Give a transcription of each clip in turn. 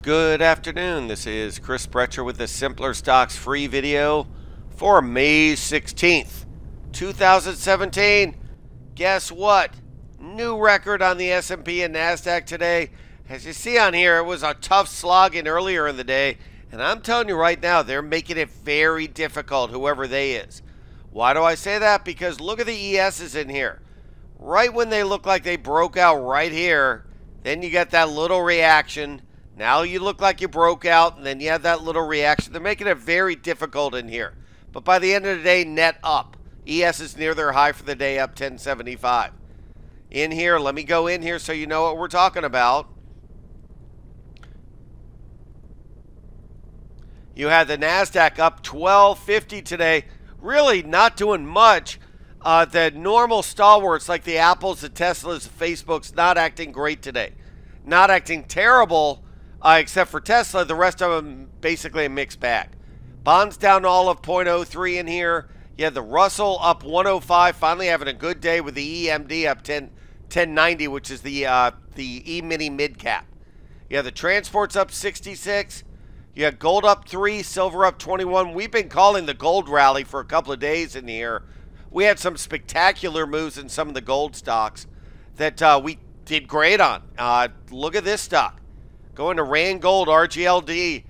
Good afternoon. This is Chris Brecher with the Simpler Stocks free video for May 16th, 2017. Guess what? New record on the S&P and NASDAQ today. As you see on here, it was a tough slogging earlier in the day, and I'm telling you right now, they're making it very difficult, whoever they is. Why do I say that? Because look at the ESs in here. Right when they look like they broke out right here, then you get that little reaction. Now you look like you broke out, and then you have that little reaction. They're making it very difficult in here. But by the end of the day, net up. ES is near their high for the day, up 1075. In here, let me go in here so you know what we're talking about. You had the NASDAQ up 1250 today. Really not doing much. The normal stalwarts like the Apples, the Teslas, the Facebooks, not acting great today. Not acting terrible, except for Tesla. The rest of them basically a mixed bag. Bonds down all of 0.03 in here. You had the Russell up 105, finally having a good day with the EMD up 1090, which is the E-mini mid-cap. You had the transports up 66. You had gold up 3, silver up 21. We've been calling the gold rally for a couple of days in here. We had some spectacular moves in some of the gold stocks that we did great on. Look at this stock. Going to Rand Gold, RGLD.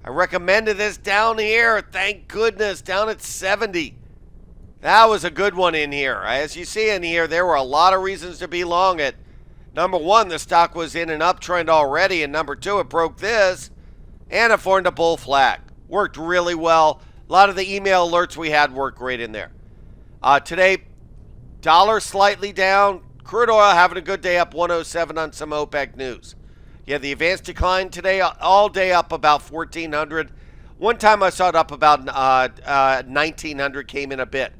I recommended this down here. Thank goodness, down at 70. That was a good one in here. As you see in here, there were a lot of reasons to be long it. Number one, the stock was in an uptrend already. And number two, it broke this. And it formed a bull flag. Worked really well. A lot of the email alerts we had worked great in there. Today, dollar slightly down. Crude oil having a good day, up 107 on some OPEC news. Yeah, the advanced decline today, all day up about 1,400. One time I saw it up about 1,900, came in a bit.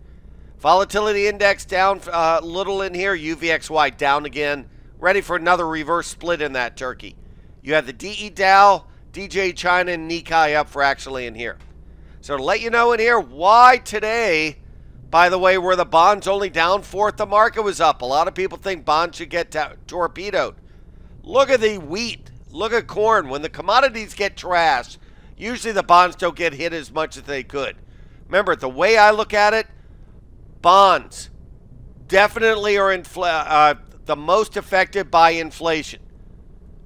Volatility index down a little in here. UVXY down again. Ready for another reverse split in that turkey. You have the DE Dow, DJ China, and Nikkei up for actually in here. So to let you know in here why today, by the way, where the bonds only down fourth, the market was up. A lot of people think bonds should get torpedoed. Look at the wheat. Look at corn. When the commodities get trashed, usually the bonds don't get hit as much as they could. Remember, the way I look at it, bonds definitely are the most affected by inflation.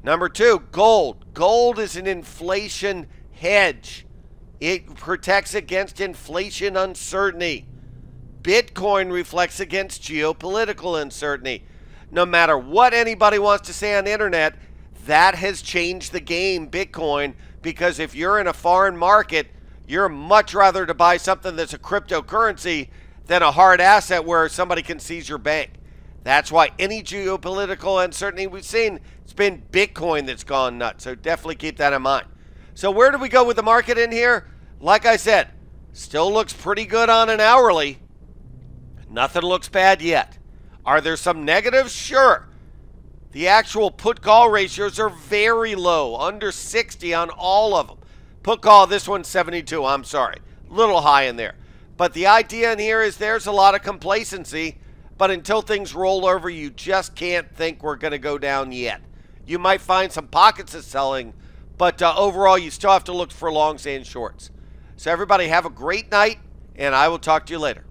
Number two, gold. Gold is an inflation hedge. It protects against inflation uncertainty. Bitcoin reflects against geopolitical uncertainty. No matter what anybody wants to say on the internet, that has changed the game, Bitcoin, because if you're in a foreign market, you're much rather to buy something that's a cryptocurrency than a hard asset where somebody can seize your bank. That's why any geopolitical uncertainty we've seen, it's been Bitcoin that's gone nuts. So definitely keep that in mind. So where do we go with the market in here? Like I said, still looks pretty good on an hourly. Nothing looks bad yet. Are there some negatives? Sure. The actual put-call ratios are very low, under 60 on all of them. Put-call, this one's 72, I'm sorry. A little high in there. But the idea in here is there's a lot of complacency, but until things roll over, you just can't think we're going to go down yet. You might find some pockets of selling, but overall, you still have to look for longs and shorts. So everybody have a great night, and I will talk to you later.